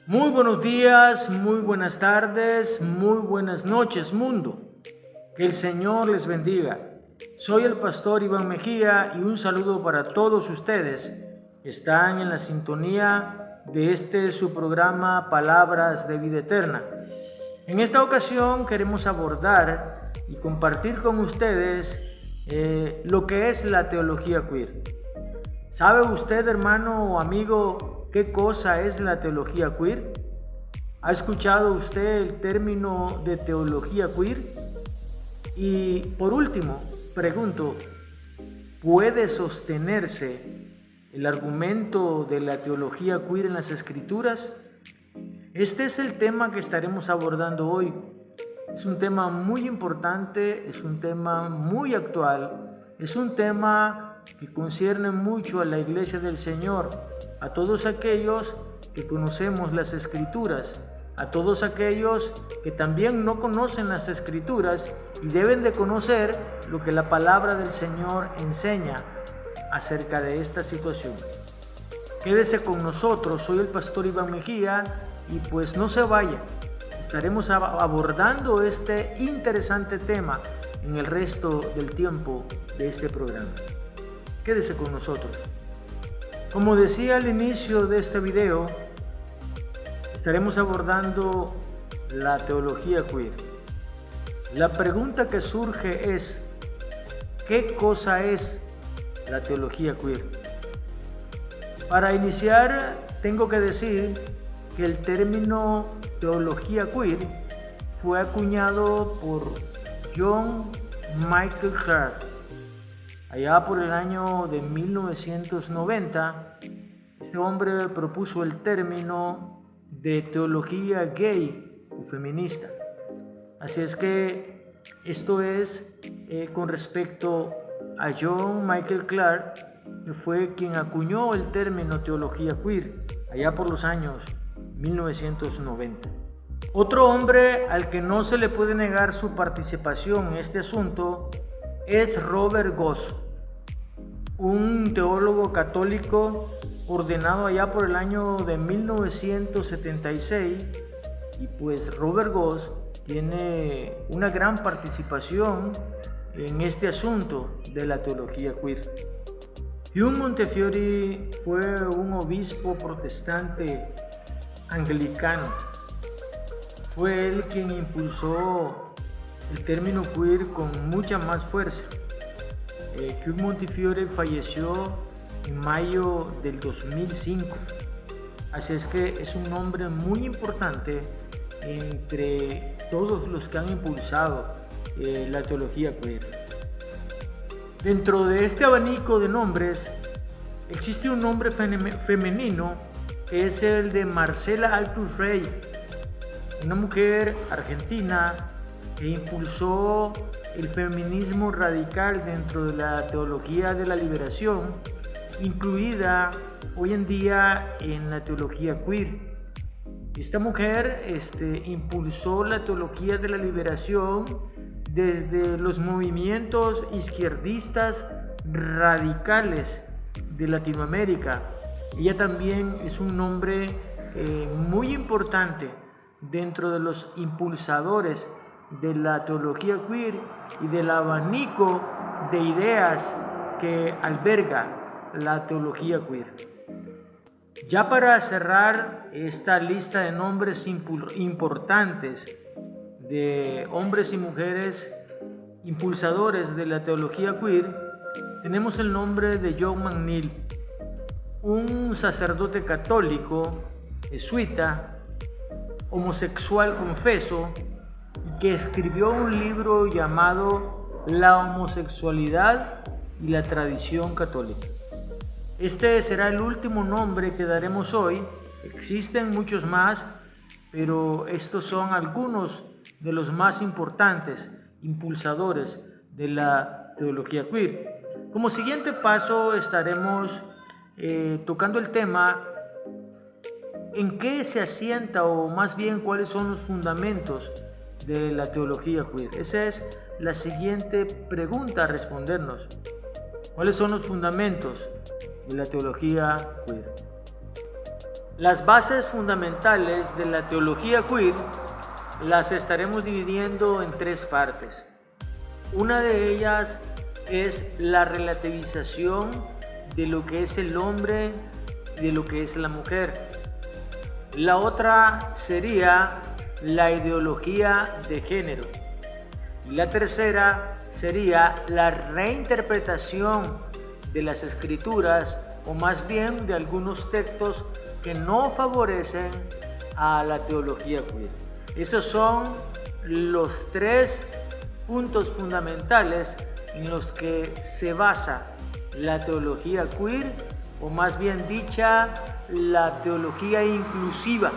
Muy buenos días, muy buenas tardes, muy buenas noches, mundo. Que el Señor les bendiga. Soy el pastor Iván Mejía y un saludo para todos ustedes que están en la sintonía de su programa Palabras de Vida Eterna. En esta ocasión queremos abordar y compartir con ustedes lo que es la teología queer. ¿Sabe usted, hermano o amigo, qué cosa es la teología queer? ¿Ha escuchado usted el término de teología queer? Y por último, pregunto, ¿puede sostenerse el argumento de la teología queer en las Escrituras? Este es el tema que estaremos abordando hoy. Es un tema muy importante, es un tema muy actual, es un tema que concierne mucho a la Iglesia del Señor, a todos aquellos que conocemos las Escrituras, a todos aquellos que también no conocen las Escrituras y deben de conocer lo que la palabra del Señor enseña acerca de esta situación. Quédese con nosotros, soy el pastor Iván Mejía y pues no se vaya. Estaremos abordando este interesante tema en el resto del tiempo de este programa. Quédese con nosotros. Como decía al inicio de este video, estaremos abordando la teología queer. La pregunta que surge es, ¿qué cosa es la teología queer? Para iniciar, tengo que decir que el término teología queer fue acuñado por John Michael Clarke allá por el año de 1990. Este hombre propuso el término de teología gay o feminista. Así es que esto es con respecto a John Michael Clarke, que fue quien acuñó el término teología queer allá por los años 1990. Otro hombre al que no se le puede negar su participación en este asunto es Robert Goss, un teólogo católico ordenado allá por el año de 1976, y pues Robert Goss tiene una gran participación en este asunto de la teología queer. Hugh Montefiore fue un obispo protestante anglicano. Fue él quien impulsó el término queer con mucha más fuerza. Hugh Montefiore falleció en mayo del 2005. Así es que es un nombre muy importante entre todos los que han impulsado la teología queer. Dentro de este abanico de nombres existe un nombre femenino que es el de Marcela Altus Rey, una mujer argentina que impulsó el feminismo radical dentro de la teología de la liberación, incluida hoy en día en la teología queer. Esta mujer impulsó la teología de la liberación desde los movimientos izquierdistas radicales de Latinoamérica. Ella también es un nombre muy importante dentro de los impulsadores de la teología queer y del abanico de ideas que alberga la teología queer. Ya para cerrar esta lista de nombres importantes de hombres y mujeres impulsadores de la teología queer, tenemos el nombre de John McNeill, un sacerdote católico, jesuita, homosexual confeso, que escribió un libro llamado La homosexualidad y la tradición católica. Este será el último nombre que daremos hoy. Existen muchos más, pero estos son algunos de los más importantes impulsadores de la teología queer. Como siguiente paso estaremos tocando el tema en qué se asienta, o más bien cuáles son los fundamentos de la teología queer. Esa es la siguiente pregunta a respondernos. ¿Cuáles son los fundamentos de la teología queer? Las bases fundamentales de la teología queer las estaremos dividiendo en tres partes. Una de ellas es la relativización de lo que es el hombre y de lo que es la mujer. La otra sería la ideología de género. Y la tercera sería la reinterpretación de las escrituras, o más bien de algunos textos que no favorecen a la teología queer. Esos son los tres puntos fundamentales en los que se basa la teología queer, o más bien dicha, la teología inclusiva.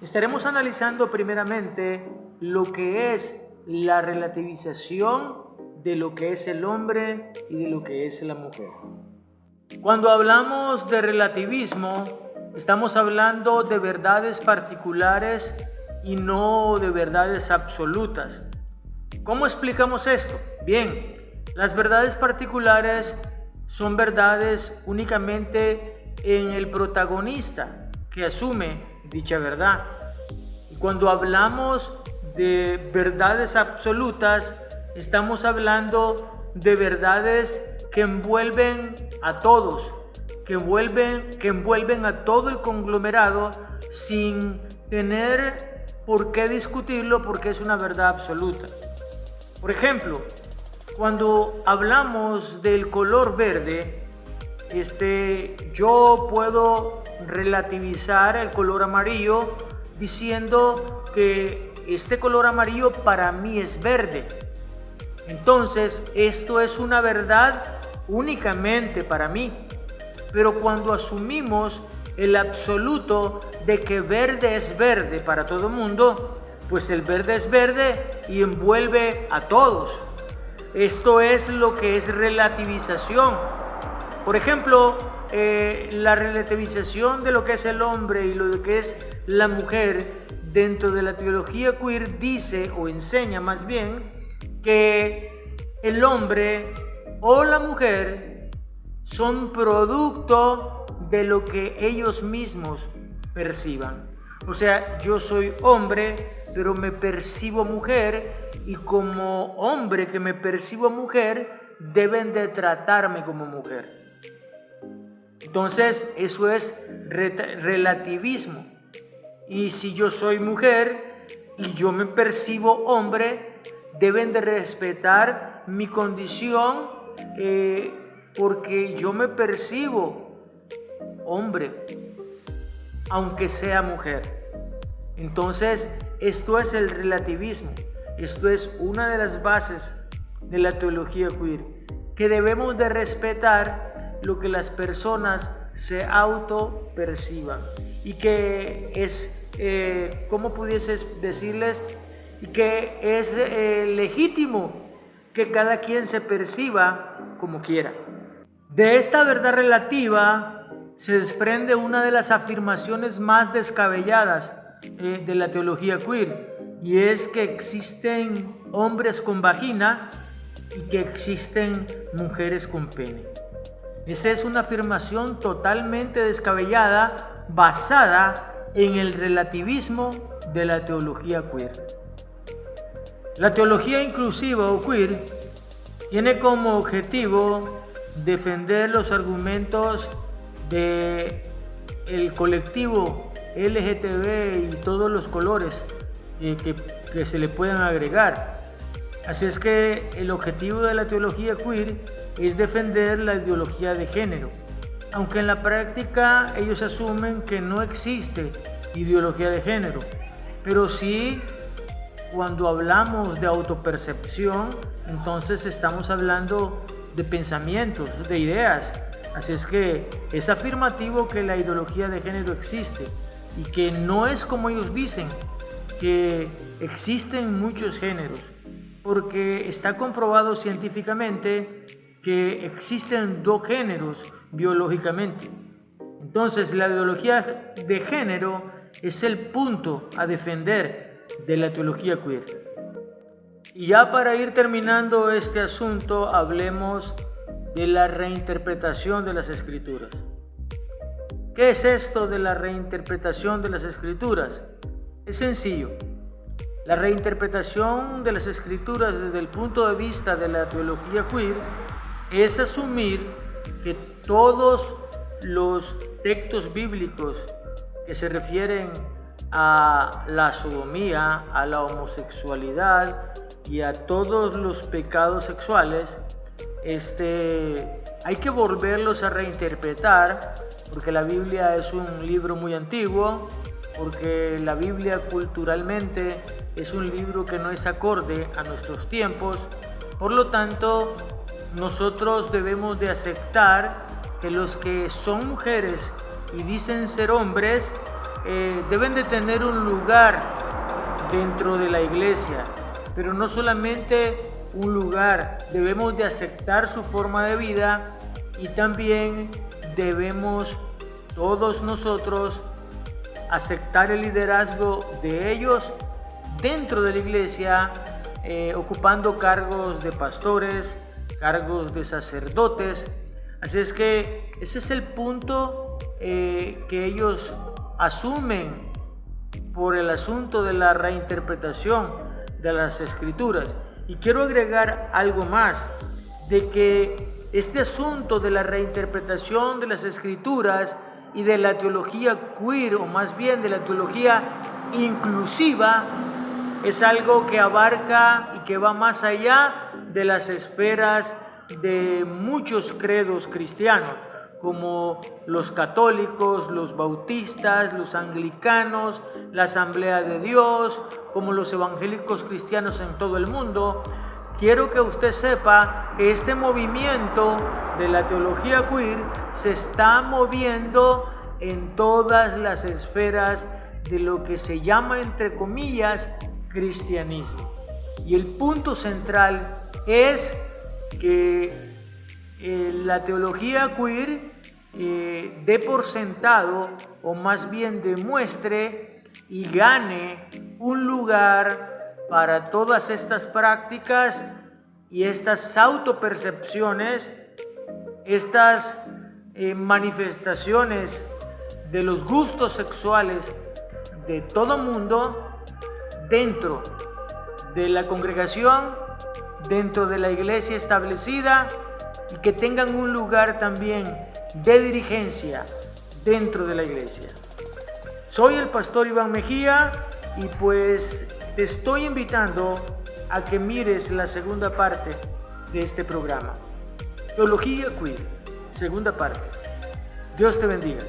Estaremos analizando primeramente lo que es la relativización de lo que es el hombre y de lo que es la mujer. Cuando hablamos de relativismo, estamos hablando de verdades particulares y no de verdades absolutas. ¿Cómo explicamos esto? Bien, las verdades particulares son verdades únicamente en el protagonista que asume dicha verdad. Y cuando hablamos de verdades absolutas, estamos hablando de verdades que envuelven a todos, que envuelven a todo el conglomerado sin tener por qué discutirlo, porque es una verdad absoluta. Por ejemplo, cuando hablamos del color verde, yo puedo relativizar el color amarillo diciendo que este color amarillo para mí es verde. Entonces, esto es una verdad únicamente para mí. Pero cuando asumimos el absoluto de que verde es verde para todo el mundo, pues el verde es verde y envuelve a todos. Esto es lo que es relativización. Por ejemplo, la relativización de lo que es el hombre y lo que es la mujer dentro de la teología queer dice o enseña más bien que el hombre o la mujer son producto de lo que ellos mismos perciban. O sea, yo soy hombre, pero me percibo mujer, y como hombre que me percibo mujer, deben de tratarme como mujer. Entonces, eso es relativismo. Y si yo soy mujer y yo me percibo hombre, deben de respetar mi condición porque yo me percibo hombre, aunque sea mujer. Entonces, esto es el relativismo. Esto es una de las bases de la teología queer, que debemos de respetar lo que las personas se autoperciban y que es, ¿cómo pudieses decirles? Y que es legítimo que cada quien se perciba como quiera. De esta verdad relativa se desprende una de las afirmaciones más descabelladas de la teología queer, y es que existen hombres con vagina y que existen mujeres con pene. Esa es una afirmación totalmente descabellada, basada en el relativismo de la teología queer. La teología inclusiva o queer tiene como objetivo defender los argumentos del colectivo LGTB y todos los colores que se le puedan agregar. Así es que el objetivo de la teología queer es defender la ideología de género, aunque en la práctica ellos asumen que no existe ideología de género, pero sí, cuando hablamos de autopercepción, entonces estamos hablando de pensamientos, de ideas. Así es que es afirmativo que la ideología de género existe y que no es como ellos dicen, que existen muchos géneros, porque está comprobado científicamente que existen dos géneros biológicamente. Entonces, la ideología de género es el punto a defender de la teología queer. Y ya para ir terminando este asunto, hablemos de la reinterpretación de las escrituras. ¿Qué es esto de la reinterpretación de las Escrituras? Es sencillo. La reinterpretación de las Escrituras desde el punto de vista de la teología queer es asumir que todos los textos bíblicos que se refieren a la sodomía, a la homosexualidad y a todos los pecados sexuales, hay que volverlos a reinterpretar, porque la Biblia es un libro muy antiguo, porque la Biblia culturalmente es un libro que no es acorde a nuestros tiempos. Por lo tanto, nosotros debemos de aceptar que los que son mujeres y dicen ser hombres deben de tener un lugar dentro de la iglesia, pero no solamente un lugar, debemos de aceptar su forma de vida y también debemos todos nosotros aceptar el liderazgo de ellos dentro de la iglesia, ocupando cargos de pastores, cargos de sacerdotes. Así es que ese es el punto que ellos asumen por el asunto de la reinterpretación de las Escrituras. Y quiero agregar algo más, de que este asunto de la reinterpretación de las Escrituras y de la teología queer, o más bien de la teología inclusiva, es algo que abarca y que va más allá de las esferas de muchos credos cristianos, como los católicos, los bautistas, los anglicanos, la Asamblea de Dios, como los evangélicos cristianos en todo el mundo. Quiero que usted sepa que este movimiento de la teología queer se está moviendo en todas las esferas de lo que se llama, entre comillas, cristianismo. Y el punto central es que la teología queer dé por sentado, o más bien demuestre y gane un lugar para todas estas prácticas y estas autopercepciones, estas manifestaciones de los gustos sexuales de todo mundo dentro de la congregación, dentro de la iglesia establecida, y que tengan un lugar también de dirigencia dentro de la iglesia. Soy el pastor Iván Mejía y pues te estoy invitando a que mires la segunda parte de este programa. Teología queer, segunda parte. Dios te bendiga.